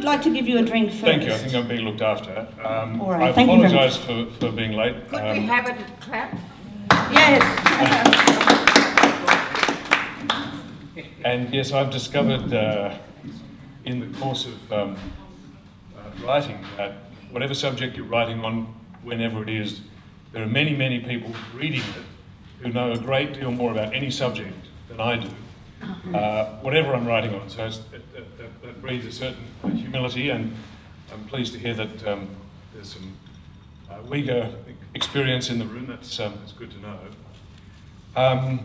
we'd like to give you a drink first. Thank you. I think I'm being looked after. All right. I apologise for being late. Could we have it at clap? Yes. And yes, I've discovered in the course of writing that whatever subject you're writing on, whenever it is, there are many, many people reading it who know a great deal more about any subject than I do, whatever I'm writing on. So that breeds a certain humility, and I'm pleased to hear that there's some Uighur experience in the room. That's good to know.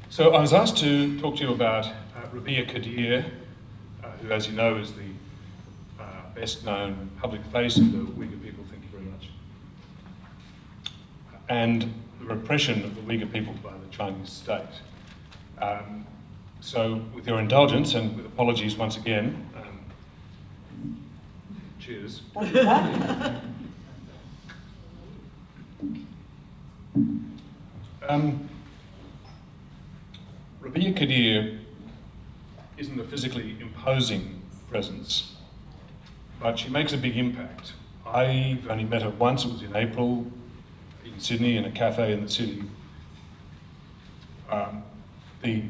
So I was asked to talk to you about REBIYA KADEER, who, as you know, is the best-known public face of the Uighur people. Thank you very much. And the repression of the Uighur people by the Chinese state. So, with your indulgence and with apologies once again, cheers. REBIYA KADEER isn't a physically imposing presence, but she makes a big impact. I've only met her once. It was in April in Sydney in a cafe in the city. The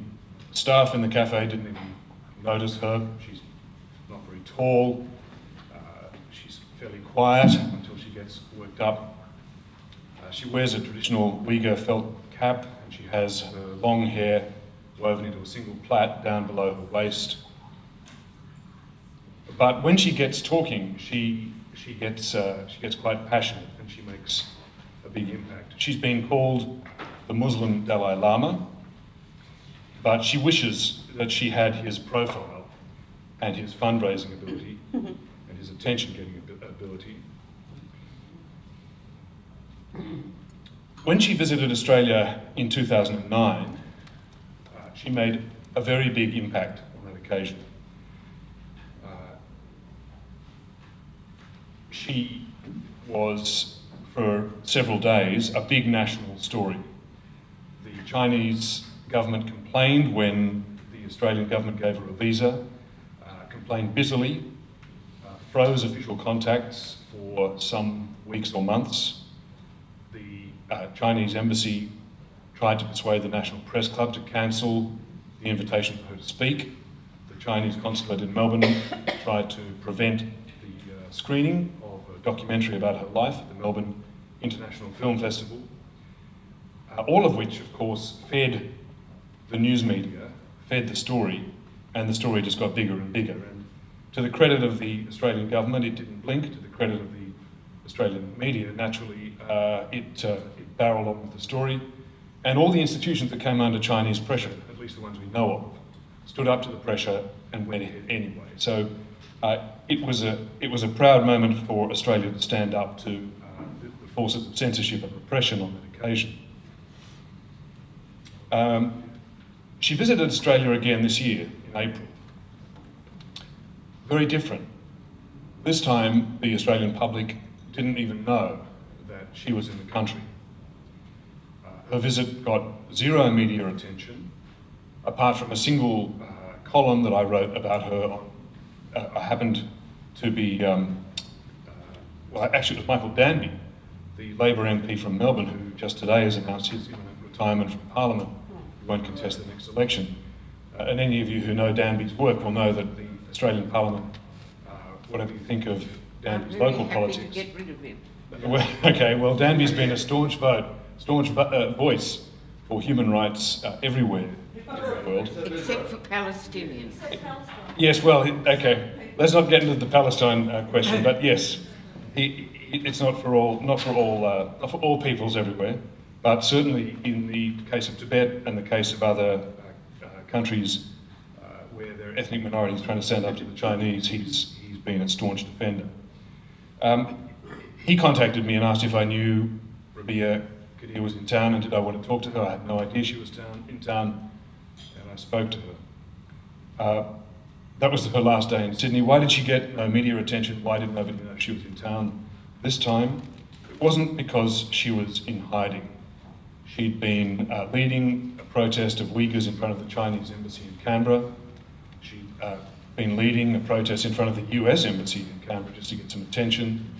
staff in the cafe didn't even notice her. She's not very tall. She's fairly quiet until she gets worked up. She wears a traditional Uighur felt cap, and she has her long hair woven into a single plait down below her waist. But when she gets talking, she gets quite passionate, and she makes a big impact. She's been called the Muslim Dalai Lama, but she wishes that she had his profile and his fundraising ability and his attention-getting ability. When she visited Australia in 2009, she made a very big impact on that occasion. She was, for several days, a big national story. The Chinese government complained when the Australian government gave her a visa, complained bitterly, froze official contacts for some weeks or months. The Chinese embassy tried to persuade the National Press Club to cancel the invitation for her to speak. The Chinese consulate in Melbourne tried to prevent the screening of a documentary about her life at the Melbourne International Film Festival, all of which, of course, fed the news media, fed the story, and the story just got bigger and bigger. And to the credit of the Australian government, it didn't blink. To the credit of the Australian media, naturally, it barreled on with the story. And all the institutions that came under Chinese pressure, at least the ones we know of, stood up to the pressure and went ahead anyway. So it was a proud moment for Australia to stand up to the forces of censorship and repression on that occasion. She visited Australia again this year, in April. Very different. This time, the Australian public didn't even know that she was in the country. Her visit got zero media attention, apart from a single column that I wrote about her. I happened to be, well, actually it was Michael Danby, the Labor MP from Melbourne, who just today has announced his imminent retirement from Parliament. He won't contest the next election. And any of you who know Danby's work will know that the Australian Parliament, whatever you think of Danby's local politics... I'm really happy to get rid of him. Well, okay, well, Danby's been a staunch voice for human rights everywhere in the world. Except for Palestinians. Yes, well, okay, let's not get into the Palestine question, but yes, it's not for all peoples everywhere, but certainly in the case of Tibet and the case of other countries where there are ethnic minorities trying to stand up to the Chinese, he's been a staunch defender. He contacted me and asked if I knew REBIYA KADEER was in town and did I want to talk to her. I had no idea she was in town, and I spoke to her. That was her last day in Sydney. Why did she get no media attention? Why did nobody know she was in town this time? It wasn't because she was in hiding. She'd been leading a protest of Uyghurs in front of the Chinese embassy in Canberra. She been leading a protest in front of the US Embassy in Canberra just to get some attention,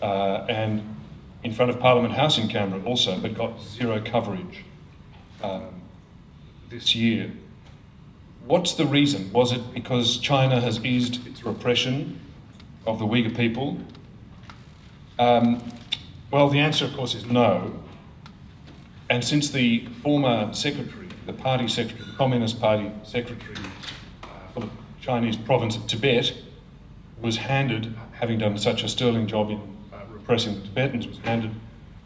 and in front of Parliament House in Canberra also, but got zero coverage this year. What's the reason? Was it because China has eased its repression of the Uyghur people? Well, the answer, of course, is no. And since the former secretary, the party secretary, the Communist Party secretary for the Chinese province of Tibet, was handed, having done such a sterling job in repressing the Tibetans, was handed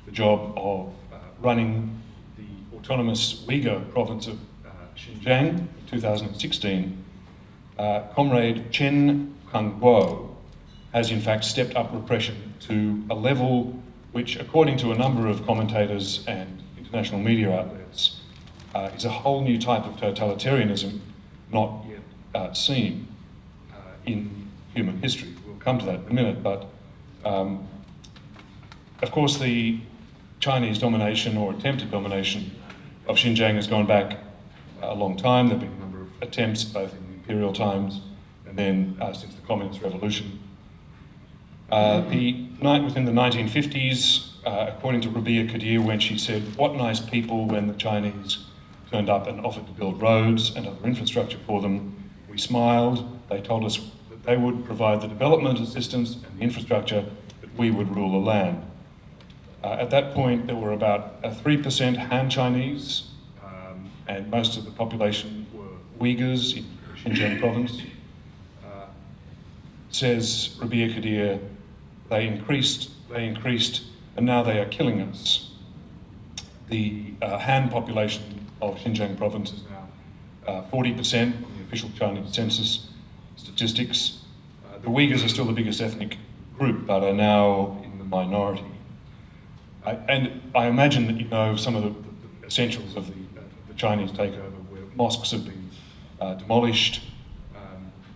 the job of running the autonomous Uyghur province of Xinjiang in 2016, Comrade Chen Hangguo has in fact stepped up repression to a level which, according to a number of commentators and international media outlets, is a whole new type of totalitarianism not yet seen in human history. We'll come to that in a minute, but of course the Chinese domination or attempted domination of Xinjiang has gone back a long time. There have been a number of attempts, both in the imperial times and then since the Communist Revolution. Within the 1950s, according to REBIYA KADEER, when she said, "What nice people," when the Chinese turned up and offered to build roads and other infrastructure for them, we smiled. They told us that they would provide the development assistance and the infrastructure, but we would rule the land. At that point, there were about 3% Han Chinese, and most of the population were Uyghurs in Xinjiang province. Says REBIYA KADEER, they increased, and now they are killing us. The Han population of Xinjiang province is now 40% on the official Chinese census statistics. The Uyghurs are still the biggest ethnic group, but are now in the minority. And I imagine that you know some of the essentials of the Chinese takeover, where mosques have been demolished,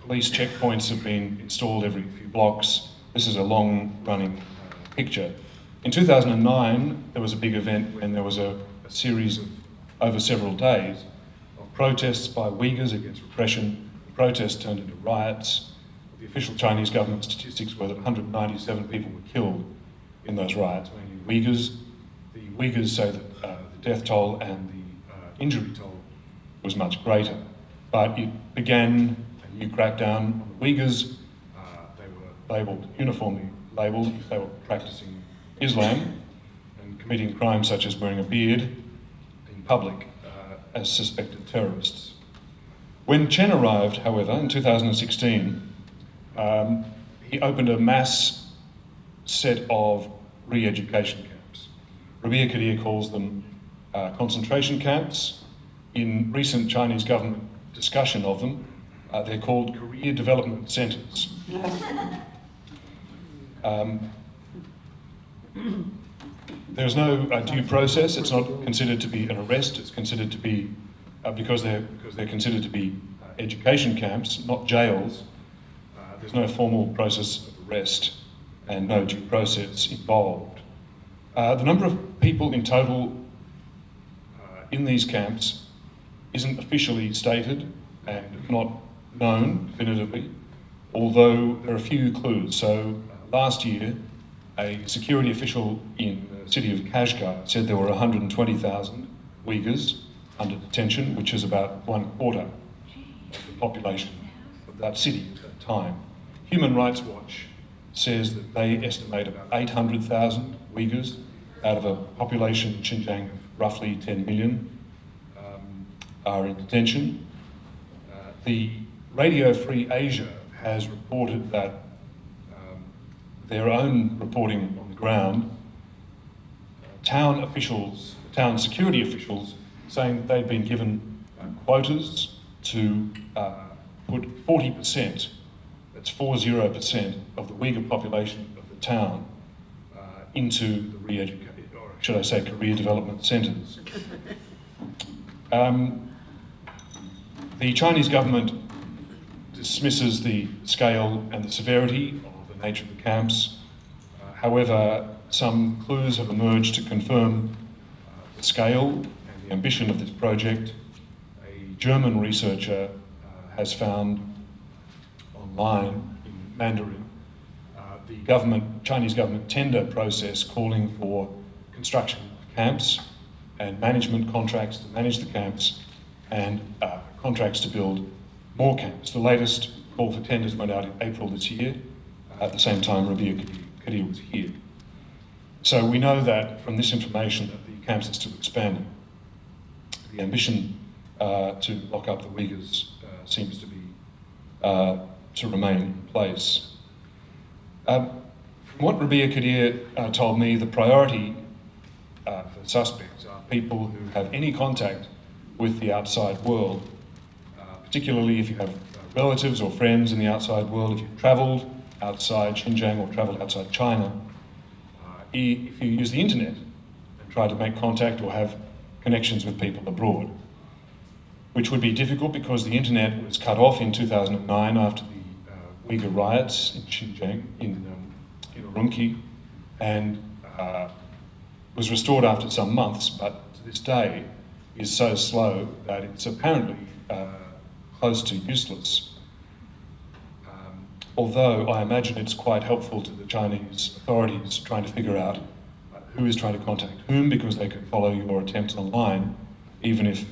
police checkpoints have been installed every few blocks. This is a long-running picture. In 2009, there was a big event when there was a series of, over several days, of protests by Uyghurs against repression. The protests turned into riots. The official Chinese government statistics were that 197 people were killed in those riots, mainly Uyghurs. The Uyghurs say that the death toll and the injury toll was much greater. But it began a new crackdown on the Uyghurs. They were labelled, uniformly labelled, if they were practising Islam and committing crimes such as wearing a beard in public as suspected terrorists. When Chen arrived, however, in 2016, he opened a mass set of re-education camps. REBIYA KADEER calls them concentration camps. In recent Chinese government discussion of them, they're called career development centres. There's no due process. It's not considered to be an arrest. It's considered to be, because they're considered to be education camps, not jails. There's no formal process of arrest and no due process involved. The number of people in total in these camps isn't officially stated and not known definitively, although there are a few clues. So last year, a security official in the city of Kashgar said there were 120,000 Uyghurs under detention, which is about 1/4 of the population of that city at that time. Human Rights Watch says that they estimate about 800,000 Uyghurs out of a population in Xinjiang of roughly 10 million are in detention. The Radio Free Asia has reported that their own reporting on the ground, town officials, town security officials, saying that they've been given quotas to put 40%, that's 40% of the Uyghur population of the town into the re-education, or should I say career development centres. The Chinese government dismisses the scale and the severity of the nature of the camps. However, some clues have emerged to confirm the scale and the ambition of this project. A German researcher has found online in Mandarin the Chinese government tender process calling for construction of camps and management contracts to manage the camps and contracts to build more camps. The latest call for tenders went out in April this year. At the same time, REBIYA KADEER was here. So we know that from this information that the camps are still expanding. The ambition to lock up the Uyghurs seems to be to remain in place. From what REBIYA KADEER told me, the priority for suspects are people who have any contact with the outside world, particularly if you have relatives or friends in the outside world, if you've travelled outside Xinjiang or travelled outside China, if you use the internet and try to make contact or have connections with people abroad, which would be difficult because the internet was cut off in 2009 after the Uighur riots in Xinjiang, in Urumqi, and was restored after some months, but to this day is so slow that it's apparently close to useless. Although I imagine it's quite helpful to the Chinese authorities trying to figure out who is trying to contact whom, because they can follow your attempts online, even if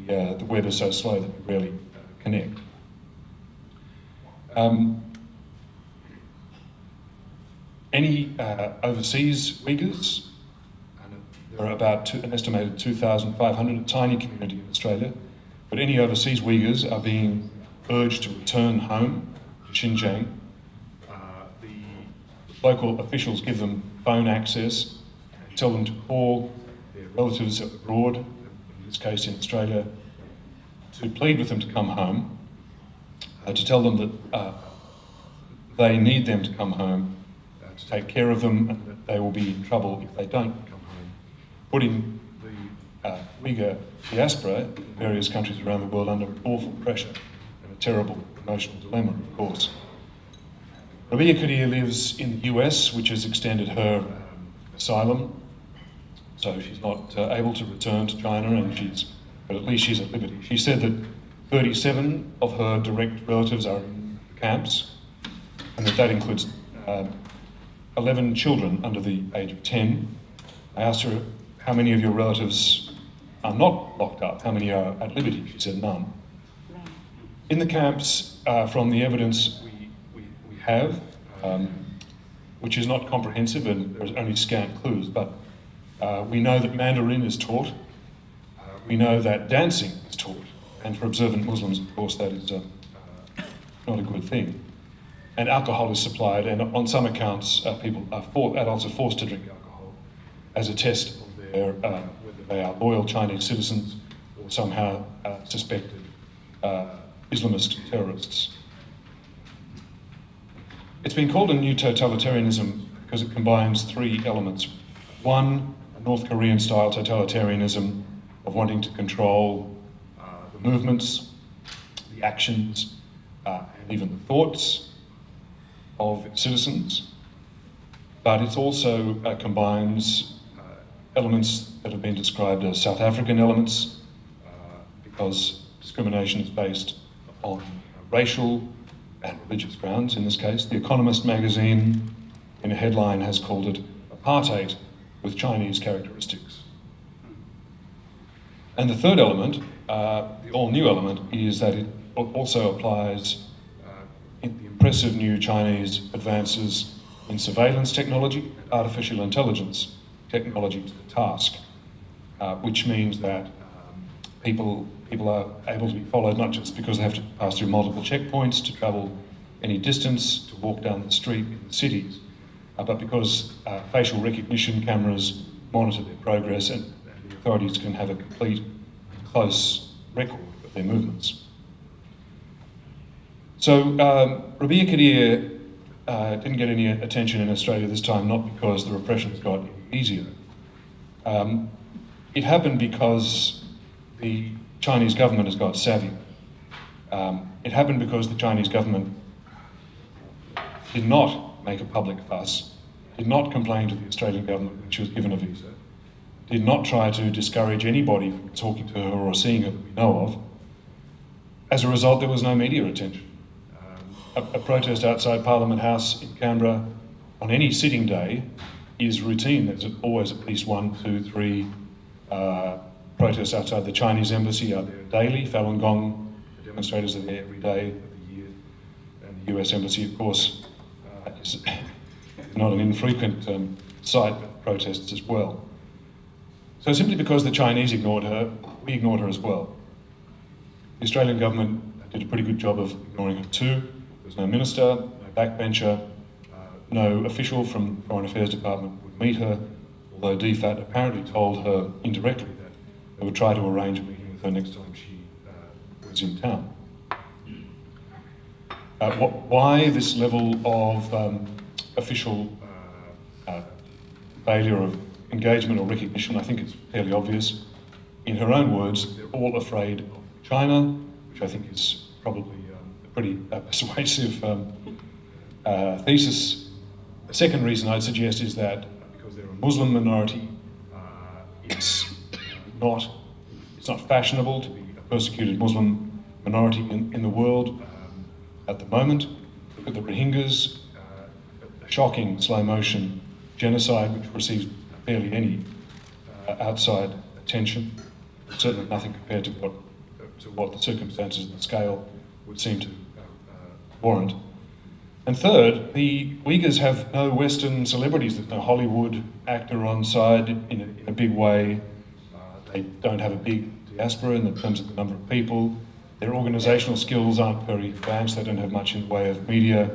the web is so slow that you rarely connect. Any overseas Uyghurs, and there are about an estimated 2,500, a tiny community in Australia, but any overseas Uyghurs are being urged to return home to Xinjiang. The local officials give them phone access and tell them to call their relatives abroad, in this case in Australia, to plead with them to come home, to tell them that they need them to come home, to take care of them, and that they will be in trouble if they don't come home, putting the Uyghur diaspora in various countries around the world under awful pressure and a terrible emotional dilemma, of course. REBIYA KADEER lives in the US, which has extended her asylum, so she's not able to return to China, but at least she's at liberty. She said that 37 of her direct relatives are in camps, and that includes 11 children under the age of 10. I asked her, how many of your relatives are not locked up? How many are at liberty? She said none. In the camps, from the evidence we have, which is not comprehensive and there's only scant clues, but we know that Mandarin is taught. We know that dancing is taught, and for observant Muslims, of course, that is not a good thing. And alcohol is supplied, and on some accounts, adults are forced to drink alcohol as a test of their whether they are loyal Chinese citizens or somehow suspected Islamist terrorists. It's been called a new totalitarianism because it combines three elements. One, a North Korean-style totalitarianism of wanting to control the movements, the actions, and even the thoughts of its citizens, but it also combines elements that have been described as South African elements, because discrimination is based on racial and religious grounds in this case. The Economist magazine, in a headline, has called it apartheid with Chinese characteristics. And the third element, the all-new element, is that it also applies the impressive new Chinese advances in surveillance technology, artificial intelligence technology to the task, which means that people are able to be followed not just because they have to pass through multiple checkpoints to travel any distance, to walk down the street in the cities, but because facial recognition cameras monitor their progress and the authorities can have a complete and close record of their movements. So REBIYA KADEER didn't get any attention in Australia this time, not because the repressions got easier. It happened because the Chinese government has got savvy. It happened because the Chinese government did not make a public fuss, did not complain to the Australian government when she was given a visa, did not try to discourage anybody from talking to her or seeing her that we know of. As a result, there was no media attention. a protest outside Parliament House in Canberra on any sitting day is routine. There's always at least 1, 2, 3 protests outside the Chinese embassy are there daily. Falun Gong, the demonstrators are there every day of the year. And the US embassy, of course, is not an infrequent site of protests as well. So simply because the Chinese ignored her, we ignored her as well. The Australian government did a pretty good job of ignoring her too. There was no minister, no backbencher, no official from the Foreign Affairs Department would meet her, although DFAT apparently told her indirectly that they would try to arrange a meeting with her next time she was in town. Why this level of official failure of engagement or recognition? I think it's fairly obvious. In her own words, they're all afraid of China, which I think is probably a pretty persuasive thesis. The second reason I'd suggest is that because they're a Muslim minority, it's not fashionable to be a persecuted Muslim minority in the world at the moment. Look at the Rohingyas, a shocking slow motion genocide which receives barely any outside attention, certainly nothing compared to what the circumstances and the scale would seem to warrant. And third, the Uyghurs have no Western celebrities. There's no Hollywood actor on side in a big way. They don't have a big diaspora in terms of the number of people. Their organisational skills aren't very advanced. They don't have much in the way of media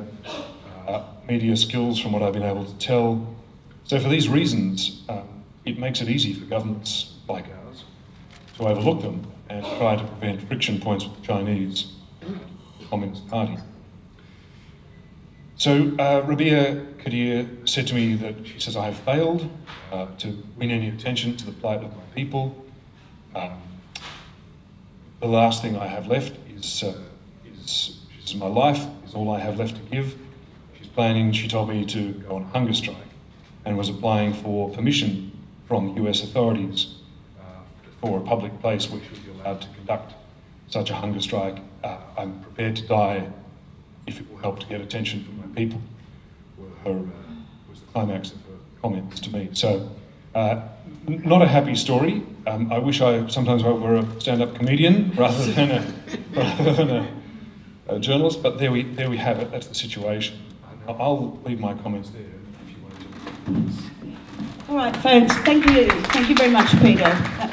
skills, from what I've been able to tell. So for these reasons, it makes it easy for governments like ours to overlook them and try to prevent friction points with the Chinese Communist Party. So REBIYA KADEER said to me that she says I have failed to win any attention to the plight of my people. The last thing I have left is my life, is all I have left to give. She's planning, she told me, to go on a hunger strike and was applying for permission from the US authorities for a public place where she would be allowed to conduct such a hunger strike. I'm prepared to die if it will help to get attention from my people, was the climax of her comments to me. So, not a happy story. I wish sometimes I were a stand-up comedian rather than a journalist, but there we have it, that's the situation. I'll leave my comments there if you want to. All right, folks, thank you very much, Peter.